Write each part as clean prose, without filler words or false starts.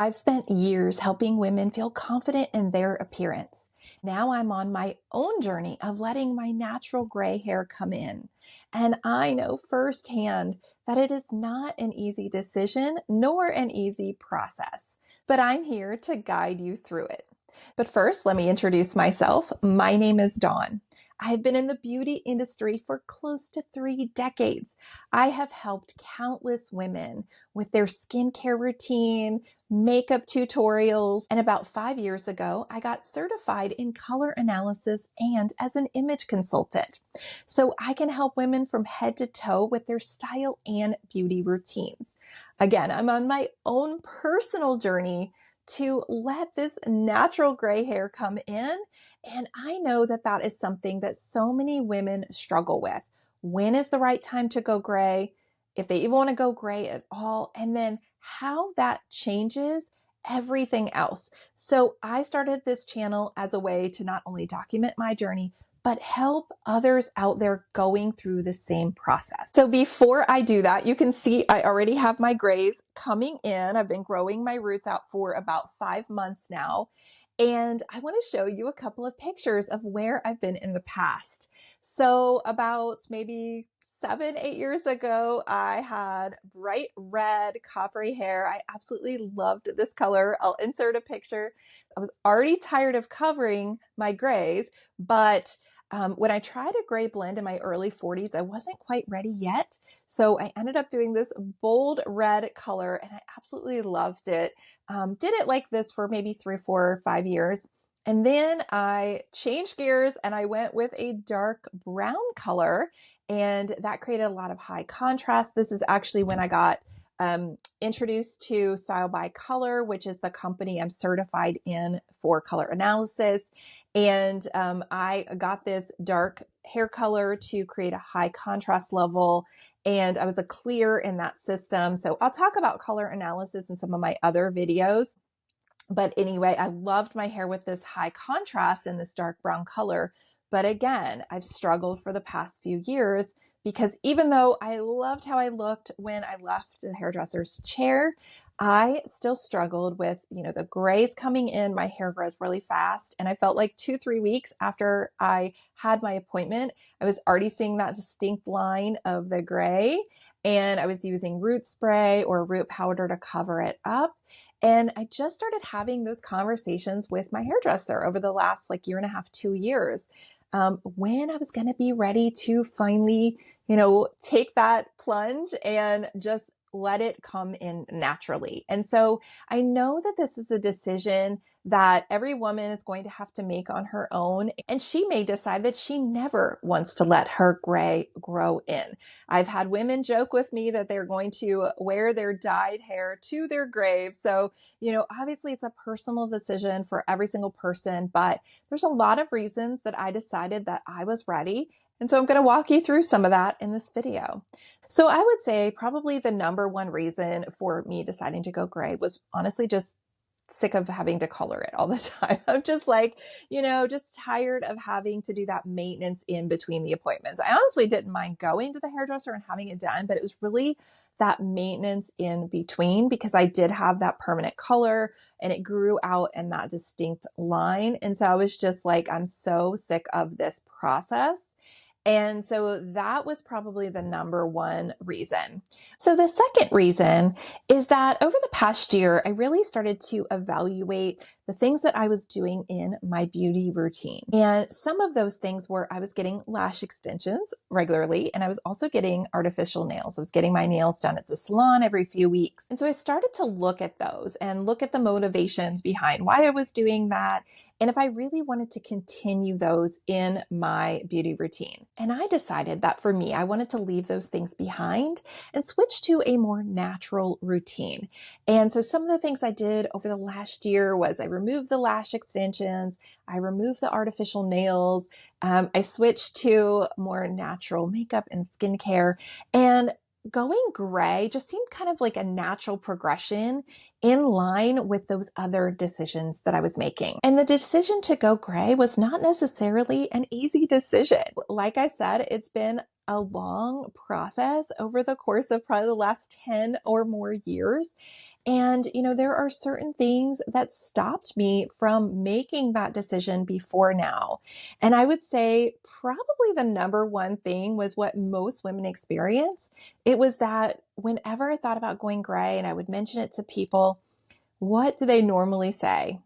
I've spent years helping women feel confident in their appearance. Now I'm on my own journey of letting my natural gray hair come in. And I know firsthand that it is not an easy decision nor an easy process, but I'm here to guide you through it. But first, let me introduce myself. My name is Dawn. I've been in the beauty industry for close to 3 decades. I have helped countless women with their skincare routine, makeup tutorials, and about 5 years ago, I got certified in color analysis and as an image consultant. So I can help women from head to toe with their style and beauty routines. Again, I'm on my own personal journey to let this natural gray hair come in. And I know that that is something that so many women struggle with. When is the right time to go gray? If they even want to go gray at all, and then how that changes everything else. So I started this channel as a way to not only document my journey, but help others out there going through the same process. So before I do that, you can see I already have my grays coming in. I've been growing my roots out for about 5 months now. And I want to show you a couple of pictures of where I've been in the past. So about maybe 7, 8 years ago, I had bright red coppery hair. I absolutely loved this color. I'll insert a picture. I was already tired of covering my grays, but when I tried a gray blend in my early 40s, I wasn't quite ready yet. So I ended up doing this bold red color and I absolutely loved it. Did it like this for maybe 3, 4, 5 years. And then I changed gears and I went with a dark brown color, and that created a lot of high contrast. This is actually when I got introduced to Style by Color, which is the company I'm certified in for color analysis. And I got this dark hair color to create a high contrast level. And I was a clear in that system. So I'll talk about color analysis in some of my other videos. But anyway, I loved my hair with this high contrast and this dark brown color. But again, I've struggled for the past few years because even though I loved how I looked when I left the hairdresser's chair, I still struggled with, the grays coming in. My hair grows really fast. And I felt like 2, 3 weeks after I had my appointment, I was already seeing that distinct line of the gray. And I was using root spray or root powder to cover it up. And I just started having those conversations with my hairdresser over the last year and a half, 2 years, when I was going to be ready to finally, take that plunge and just let it come in naturally. And so I know that this is a decision that every woman is going to have to make on her own. And she may decide that she never wants to let her gray grow in. I've had women joke with me that they're going to wear their dyed hair to their grave. So, obviously it's a personal decision for every single person, but there's a lot of reasons that I decided that I was ready. And so I'm going to walk you through some of that in this video. So I would say probably the number one reason for me deciding to go gray was honestly just sick of having to color it all the time. I'm just just tired of having to do that maintenance in between the appointments. I honestly didn't mind going to the hairdresser and having it done, but it was really that maintenance in between because I did have that permanent color and it grew out in that distinct line. And so I was just like, I'm so sick of this process. And so that was probably the number one reason. So the second reason is that over the past year, I really started to evaluate the things that I was doing in my beauty routine. And some of those things were I was getting lash extensions regularly, and I was also getting artificial nails. I was getting my nails done at the salon every few weeks. And so I started to look at those and look at the motivations behind why I was doing that, and if I really wanted to continue those in my beauty routine. And I decided that for me, I wanted to leave those things behind and switch to a more natural routine. And so some of the things I did over the last year was I removed the lash extensions, I removed the artificial nails, I switched to more natural makeup and skincare, and going gray just seemed kind of like a natural progression in line with those other decisions that I was making. And the decision to go gray was not necessarily an easy decision. Like I said, it's been a long process over the course of probably the last 10 or more years. And, there are certain things that stopped me from making that decision before now. And I would say probably the number one thing was what most women experience. It was that whenever I thought about going gray and I would mention it to people, what do they normally say?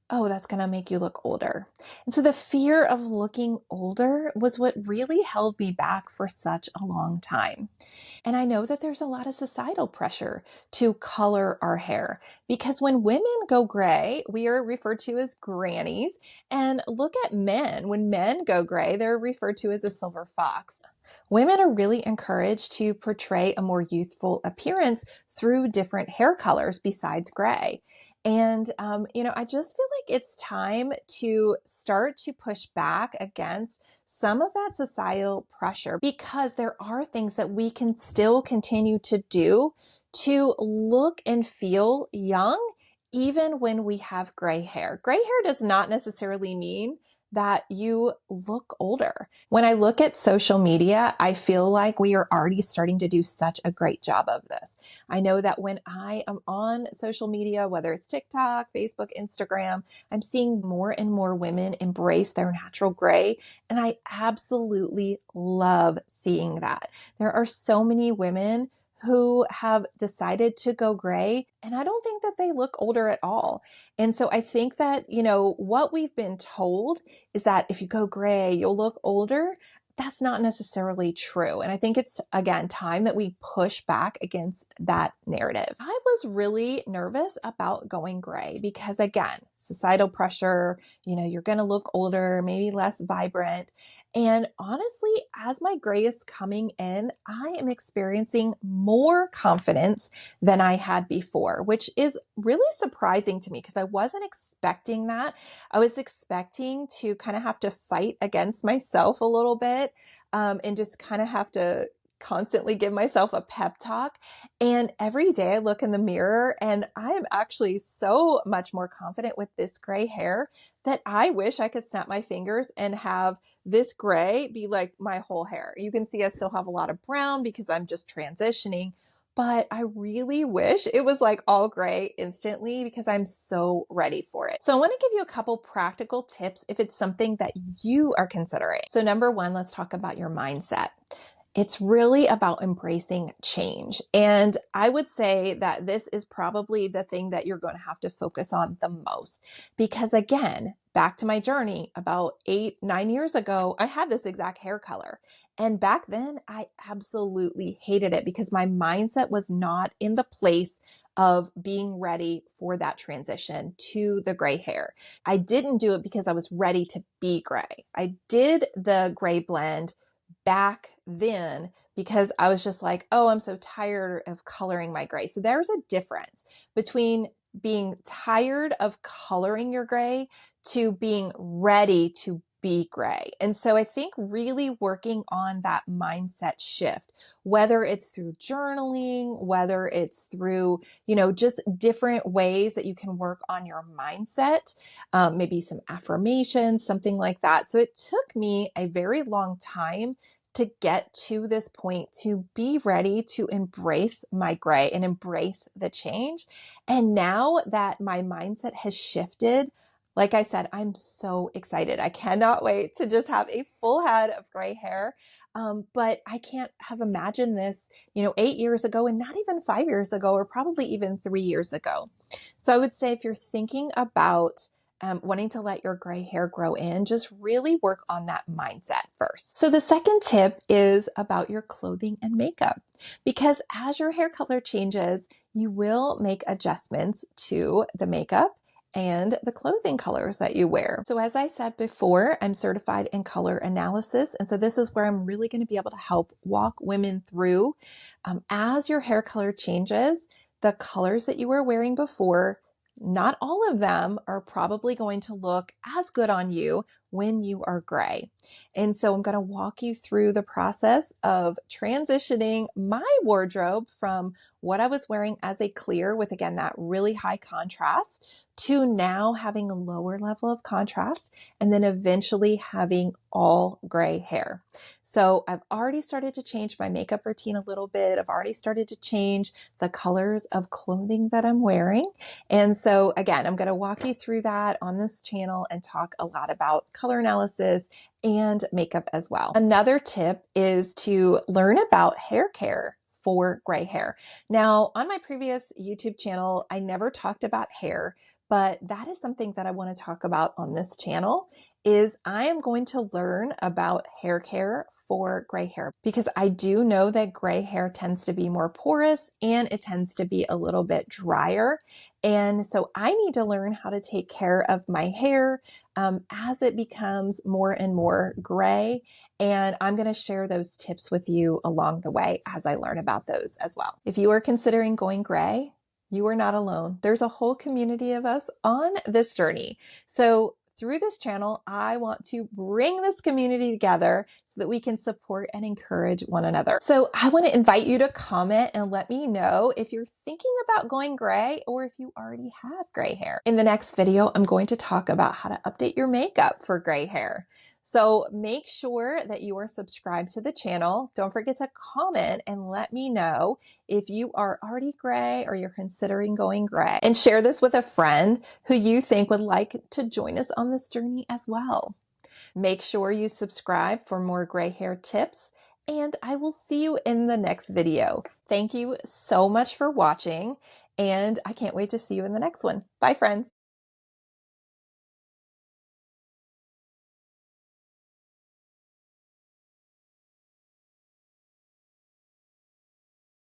Oh, that's going to make you look older. And so the fear of looking older was what really held me back for such a long time. And I know that there's a lot of societal pressure to color our hair because when women go gray, we are referred to as grannies. And look at men. When men go gray, they're referred to as a silver fox. Women are really encouraged to portray a more youthful appearance through different hair colors besides gray. And, I just feel like it's time to start to push back against some of that societal pressure because there are things that we can still continue to do to look and feel young, even when we have gray hair. Gray hair does not necessarily mean that you look older. When I look at social media, I feel like we are already starting to do such a great job of this. I know that when I am on social media, whether it's TikTok, Facebook, Instagram, I'm seeing more and more women embrace their natural gray. And I absolutely love seeing that. There are so many women who have decided to go gray, and I don't think that they look older at all. And so I think that, what we've been told is that if you go gray, you'll look older. That's not necessarily true. And I think it's, again, time that we push back against that narrative. I was really nervous about going gray because, again, societal pressure, you're going to look older, maybe less vibrant. And honestly, as my gray is coming in, I am experiencing more confidence than I had before, which is really surprising to me because I wasn't expecting that. I was expecting to kind of have to fight against myself a little bit and just kind of have to constantly give myself a pep talk. And every day I look in the mirror and I am actually so much more confident with this gray hair that I wish I could snap my fingers and have this gray be like my whole hair. You can see I still have a lot of brown because I'm just transitioning. But I really wish it was like all gray instantly because I'm so ready for it. So I want to give you a couple practical tips if it's something that you are considering. So number one, let's talk about your mindset. It's really about embracing change. And I would say that this is probably the thing that you're going to have to focus on the most. Because again, back to my journey about 8-9 years ago, I had this exact hair color. And back then I absolutely hated it because my mindset was not in the place of being ready for that transition to the gray hair. I didn't do it because I was ready to be gray. I did the gray blend back then because I was just like, oh, I'm so tired of coloring my gray. So there's a difference between being tired of coloring your gray to being ready to be gray. And so I think really working on that mindset shift, whether it's through journaling, whether it's through, just different ways that you can work on your mindset, maybe some affirmations, something like that. So it took me a very long time to get to this point, to be ready to embrace my gray and embrace the change. And now that my mindset has shifted, like I said, I'm so excited. I cannot wait to just have a full head of gray hair. But I can't have imagined this, 8 years ago and not even 5 years ago, or probably even 3 years ago. So I would say if you're thinking about wanting to let your gray hair grow in, just really work on that mindset first. So the second tip is about your clothing and makeup, because as your hair color changes, you will make adjustments to the makeup and the clothing colors that you wear. So as I said before, I'm certified in color analysis. And so this is where I'm really going to be able to help walk women through as your hair color changes, the colors that you were wearing before, not all of them are probably going to look as good on you when you are gray. And so I'm going to walk you through the process of transitioning my wardrobe from what I was wearing as a clear with, again, that really high contrast to now having a lower level of contrast and then eventually having all gray hair. So I've already started to change my makeup routine a little bit. I've already started to change the colors of clothing that I'm wearing. And so again, I'm going to walk you through that on this channel and talk a lot about color analysis and makeup as well. Another tip is to learn about hair care for gray hair. Now, on my previous YouTube channel, I never talked about hair, but that is something that I want to talk about on this channel. Is I am going to learn about hair care for gray hair because I do know that gray hair tends to be more porous and it tends to be a little bit drier. And so I need to learn how to take care of my hair as it becomes more and more gray. And I'm going to share those tips with you along the way as I learn about those as well. If you are considering going gray, you are not alone. There's a whole community of us on this journey. So through this channel, I want to bring this community together so that we can support and encourage one another. So I want to invite you to comment and let me know if you're thinking about going gray or if you already have gray hair. In the next video, I'm going to talk about how to update your makeup for gray hair. So make sure that you are subscribed to the channel. Don't forget to comment and let me know if you are already gray or you're considering going gray. And share this with a friend who you think would like to join us on this journey as well. Make sure you subscribe for more gray hair tips, and I will see you in the next video. Thank you so much for watching, and I can't wait to see you in the next one. Bye, friends.